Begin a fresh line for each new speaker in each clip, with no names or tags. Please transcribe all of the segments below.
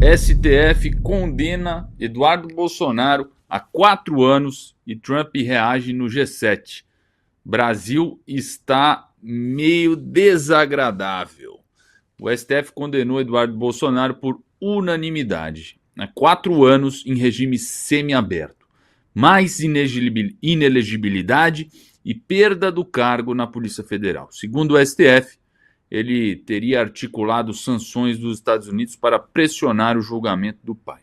STF condena Eduardo Bolsonaro a 4 anos e Trump reage no G7. Brasil está meio desagradável. O STF condenou Eduardo Bolsonaro por unanimidade, 4 anos em regime semiaberto, mais inelegibilidade e perda do cargo na Polícia Federal. Segundo o STF, ele teria articulado sanções dos Estados Unidos para pressionar o julgamento do pai.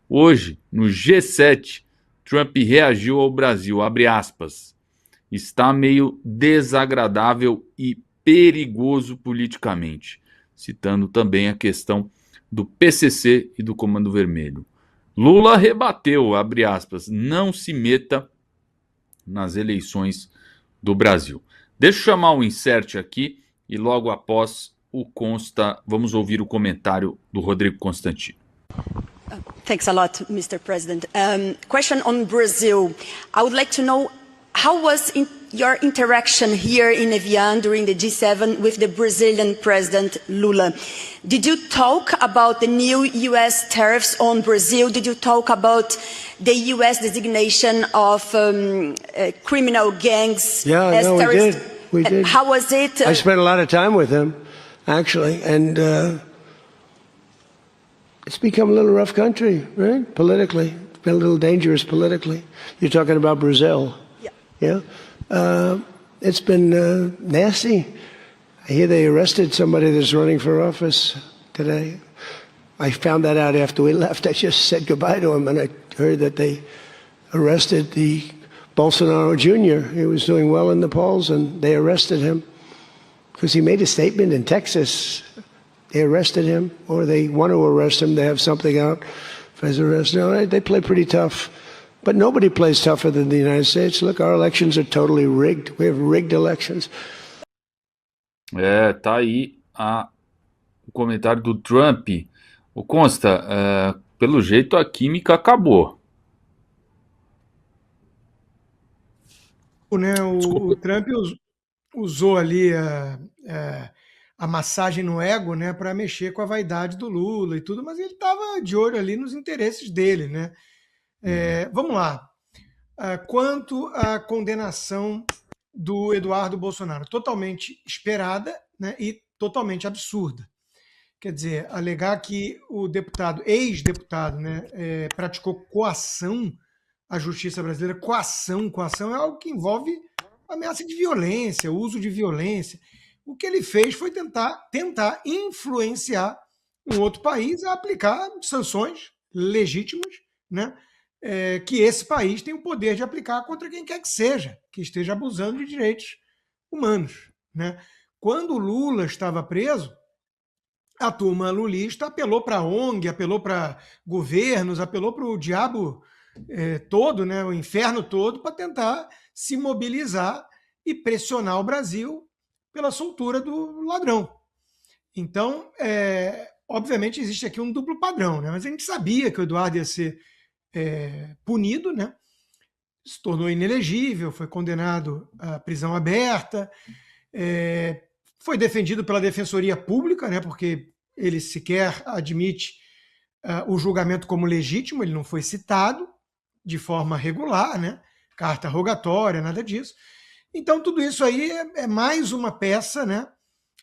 Hoje, no G7, Trump reagiu ao Brasil, abre aspas, está meio desagradável e perigoso politicamente, citando também a questão do PCC e do Comando Vermelho. Lula rebateu, abre aspas, não se meta nas eleições do Brasil. Deixa eu chamar o insert aqui e logo após o Consta, vamos ouvir o comentário do Rodrigo Constantino.
Thanks a lot, Mr. President. Question on Brazil. I would like to know how was your interaction here in Evian during the G7 with the Brazilian President Lula? Did you talk about the new U.S. tariffs on Brazil? Did you talk about the U.S. designation of criminal gangs as terrorists?
We did.
How was it?
I spent a lot of time with him, actually, and it's become a little rough country, right? Politically. It's been a little dangerous politically. You're talking about Brazil. Yeah. It's been nasty. I hear they arrested somebody that's running for office today. I found that out after we left. I just said goodbye to him, and I heard that they arrested the Bolsonaro Jr. He was doing well in the polls, and they arrested him because he made a statement in Texas. They arrested him, or they want to arrest him. They have something out for his arrest. No, they play pretty tough. But nobody plays tougher than the United States. Look, our elections are totally rigged. We have rigged elections.
Tá aí o comentário do Trump. O Consta, pelo jeito a química acabou.
O Trump usou ali a massagem no ego, né, para mexer com a vaidade do Lula e tudo, mas ele estava de olho ali nos interesses dele, né? Vamos lá. Quanto à condenação do Eduardo Bolsonaro, totalmente esperada, né, e totalmente absurda. Quer dizer, alegar que o ex-deputado, né, praticou coação à justiça brasileira. Coação é algo que envolve ameaça de violência, uso de violência. O que ele fez foi tentar influenciar um outro país a aplicar sanções legítimas, né, que esse país tem o poder de aplicar contra quem quer que seja, que esteja abusando de direitos humanos, né? Quando o Lula estava preso, a turma lulista apelou para a ONG, apelou para governos, apelou para o diabo todo, né, o inferno todo, para tentar se mobilizar e pressionar o Brasil pela soltura do ladrão. Então, obviamente, existe aqui um duplo padrão, né? Mas a gente sabia que o Eduardo ia ser punido, né? Se tornou inelegível, foi condenado à prisão aberta, foi defendido pela Defensoria Pública, né? Porque ele sequer admite o julgamento como legítimo, ele não foi citado de forma regular, né? Carta rogatória, nada disso. Então, tudo isso aí é mais uma peça, né,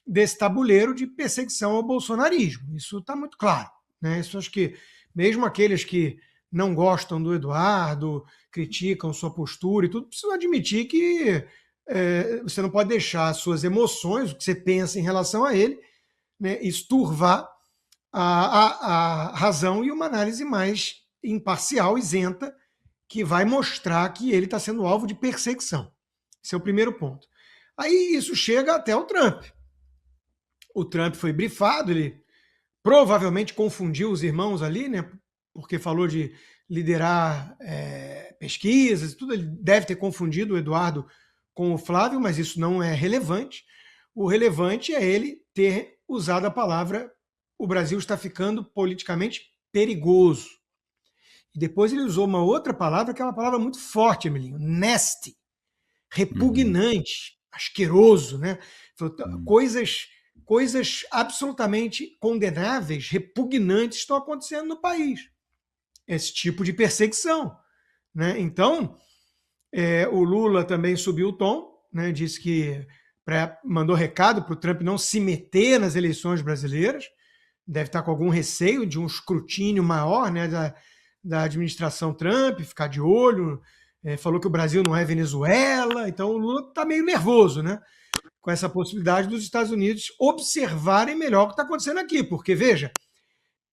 desse tabuleiro de perseguição ao bolsonarismo. Isso está muito claro, né? Isso acho que mesmo aqueles que não gostam do Eduardo, criticam sua postura e tudo, precisam admitir que você não pode deixar as suas emoções, o que você pensa em relação a ele, né, esturvar a razão e uma análise mais imparcial, isenta, que vai mostrar que ele está sendo alvo de perseguição. Esse é o primeiro ponto. Aí isso chega até o Trump. O Trump foi brifado, ele provavelmente confundiu os irmãos ali, né, porque falou de liderar pesquisas e tudo. Ele deve ter confundido o Eduardo com o Flávio, mas isso não é relevante. O relevante é ele ter usado a palavra "o Brasil está ficando politicamente perigoso". E depois ele usou uma outra palavra, que é uma palavra muito forte, Emelinho, nasty, repugnante, asqueroso, né? Coisas coisas absolutamente condenáveis, repugnantes estão acontecendo no país. Esse tipo de perseguição, né? Então, o Lula também subiu o tom, né? Disse que mandou recado para o Trump não se meter nas eleições brasileiras, deve estar com algum receio de um escrutínio maior, né, da administração Trump, ficar de olho, falou que o Brasil não é Venezuela, então o Lula está meio nervoso, né, com essa possibilidade dos Estados Unidos observarem melhor o que está acontecendo aqui, porque, veja,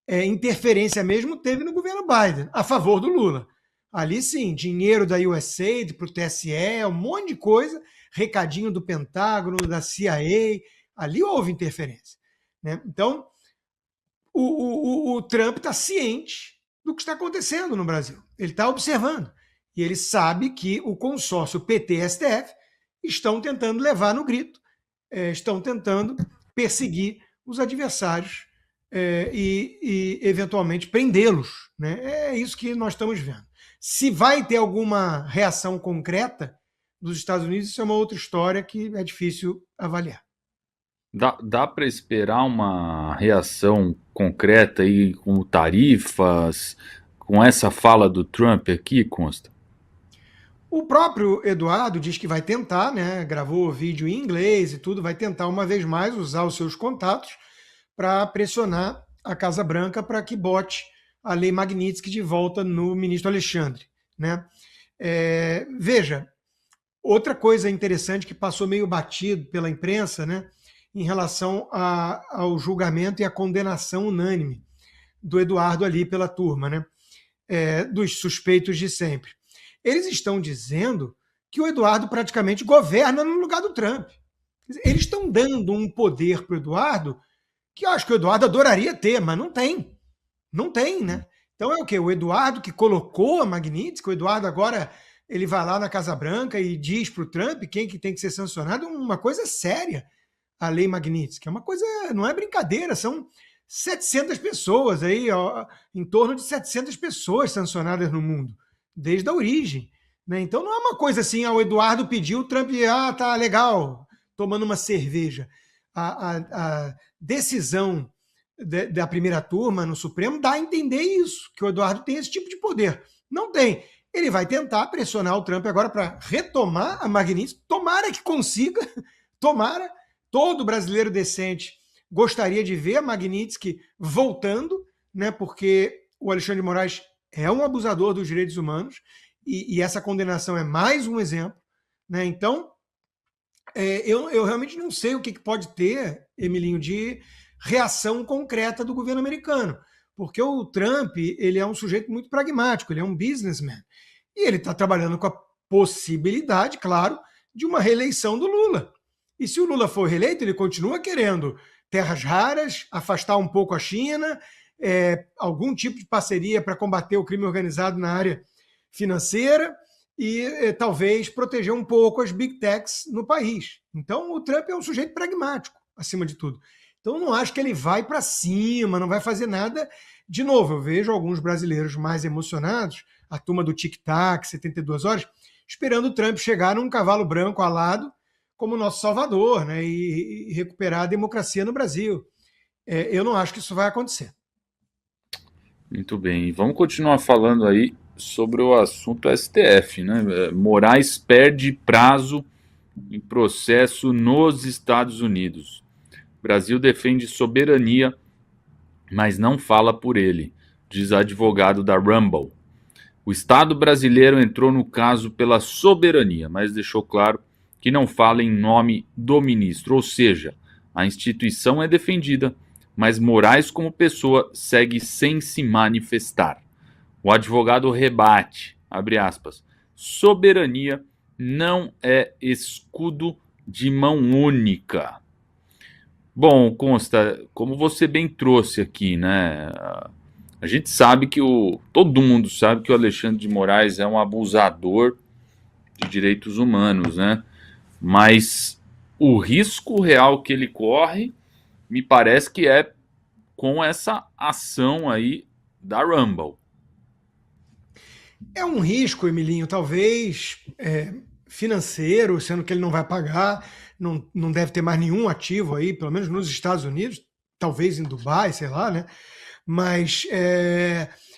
interferência mesmo teve no governo Biden, a favor do Lula. Ali sim, dinheiro da USAID para o TSE, um monte de coisa, recadinho do Pentágono, da CIA, ali houve interferência, né? Então, o Trump está ciente do que está acontecendo no Brasil. Ele está observando. E ele sabe que o consórcio PT-STF estão tentando levar no grito, estão tentando perseguir os adversários e eventualmente, prendê-los, né? É isso que nós estamos vendo. Se vai ter alguma reação concreta dos Estados Unidos, isso é uma outra história que é difícil avaliar.
Dá para esperar uma reação concreta aí com tarifas, com essa fala do Trump aqui, Consta?
O próprio Eduardo diz que vai tentar, né? Gravou vídeo em inglês e tudo, vai tentar uma vez mais usar os seus contatos para pressionar a Casa Branca para que bote a lei Magnitsky de volta no ministro Alexandre, né? Veja, outra coisa interessante que passou meio batido pela imprensa, né, em relação ao julgamento e à condenação unânime do Eduardo ali pela turma, né, dos suspeitos de sempre. Eles estão dizendo que o Eduardo praticamente governa no lugar do Trump. Eles estão dando um poder para o Eduardo que eu acho que o Eduardo adoraria ter, mas não tem. Não tem, né? Então é o quê? O Eduardo que colocou a Magnitsky, o Eduardo agora ele vai lá na Casa Branca e diz para o Trump quem que tem que ser sancionado, uma coisa séria, a lei Magnitsky. É uma coisa, não é brincadeira, são 700 pessoas aí, ó, em torno de 700 pessoas sancionadas no mundo, desde a origem, né? Então não é uma coisa assim, o Eduardo pediu, o Trump, tá legal, tomando uma cerveja. A decisão da primeira turma no Supremo dá a entender isso, que o Eduardo tem esse tipo de poder. Não tem. Ele vai tentar pressionar o Trump agora para retomar a Magnitsky. Tomara que consiga, tomara. Todo brasileiro decente gostaria de ver a Magnitsky voltando, né, porque o Alexandre de Moraes é um abusador dos direitos humanos e essa condenação é mais um exemplo, né? Então, eu realmente não sei o que pode ter, Emilinho, de reação concreta do governo americano, porque o Trump ele é um sujeito muito pragmático, ele é um businessman, e ele está trabalhando com a possibilidade, claro, de uma reeleição do Lula. E se o Lula for reeleito, ele continua querendo terras raras, afastar um pouco a China, algum tipo de parceria para combater o crime organizado na área financeira e talvez proteger um pouco as big techs no país. Então o Trump é um sujeito pragmático, acima de tudo. Então eu não acho que ele vai para cima, não vai fazer nada. De novo, eu vejo alguns brasileiros mais emocionados, a turma do Tic-Tac, 72 horas, esperando o Trump chegar num cavalo branco alado como nosso salvador, né, e recuperar a democracia no Brasil. Eu não acho que isso vai acontecer.
Muito bem, vamos continuar falando aí sobre o assunto STF, né? Moraes perde prazo em processo nos Estados Unidos. Brasil defende soberania, mas não fala por ele, diz advogado da Rumble. O Estado brasileiro entrou no caso pela soberania, mas deixou claro que não fala em nome do ministro, ou seja, a instituição é defendida, mas Moraes como pessoa segue sem se manifestar. O advogado rebate, abre aspas, soberania não é escudo de mão única. Bom, Consta, como você bem trouxe aqui, né? A gente sabe que todo mundo sabe que o Alexandre de Moraes é um abusador de direitos humanos, né? Mas o risco real que ele corre, me parece que é com essa ação aí da Rumble.
É um risco, Emilinho, talvez financeiro, sendo que ele não vai pagar, não deve ter mais nenhum ativo aí, pelo menos nos Estados Unidos, talvez em Dubai, sei lá, né? Mas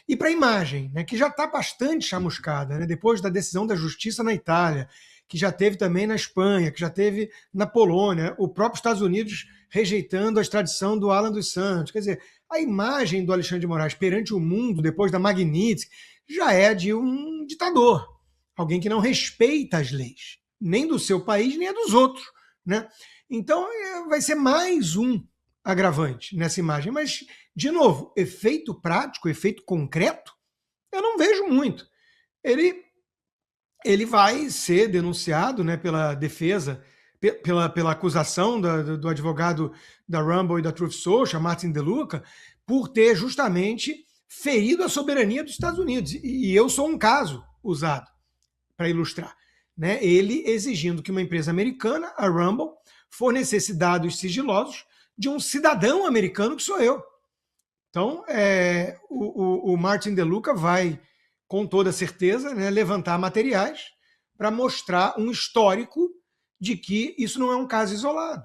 e para a imagem, né, que já está bastante chamuscada, né, depois da decisão da justiça na Itália, que já teve também na Espanha, que já teve na Polônia, o próprio Estados Unidos rejeitando a extradição do Alan dos Santos. Quer dizer, a imagem do Alexandre de Moraes perante o mundo, depois da Magnitsky, já é de um ditador, alguém que não respeita as leis, nem do seu país, nem a dos outros, né? Então, vai ser mais um agravante nessa imagem. Mas, de novo, efeito prático, efeito concreto, eu não vejo muito. Ele vai ser denunciado, né, pela defesa, pela acusação do advogado da Rumble e da Truth Social, Martin De Luca, por ter justamente ferido a soberania dos Estados Unidos. E eu sou um caso usado para ilustrar, né? Ele exigindo que uma empresa americana, a Rumble, fornecesse dados sigilosos de um cidadão americano que sou eu. Então, o Martin De Luca vai, com toda certeza, né, levantar materiais para mostrar um histórico de que isso não é um caso isolado,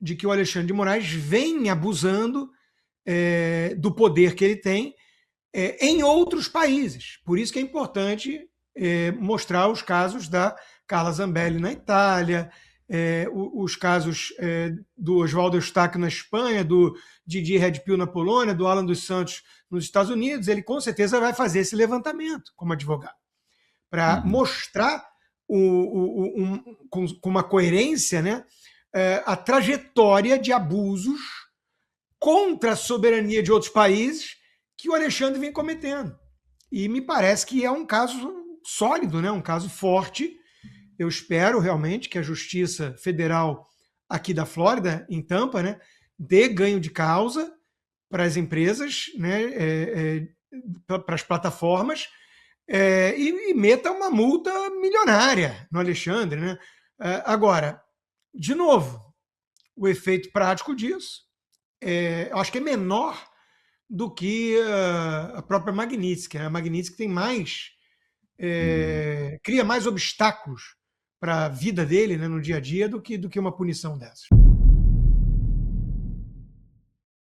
de que o Alexandre de Moraes vem abusando do poder que ele tem em outros países. Por isso que é importante mostrar os casos da Carla Zambelli na Itália, os casos do Oswaldo Eustáquio na Espanha, do Didier Redpill na Polônia, do Alan dos Santos nos Estados Unidos. Ele com certeza vai fazer esse levantamento como advogado, para mostrar com uma coerência, né, a trajetória de abusos contra a soberania de outros países que o Alexandre vem cometendo. E me parece que é um caso sólido, né, um caso forte. Eu espero realmente que a Justiça Federal aqui da Flórida, em Tampa, né, dê ganho de causa para as empresas, né, para as plataformas, e meta uma multa milionária no Alexandre, né? Agora, de novo, o efeito prático disso, eu acho que é menor do que a própria Magnitsky. A Magnitsky tem mais, cria mais obstáculos para a vida dele, né, no dia a dia do que uma punição dessas.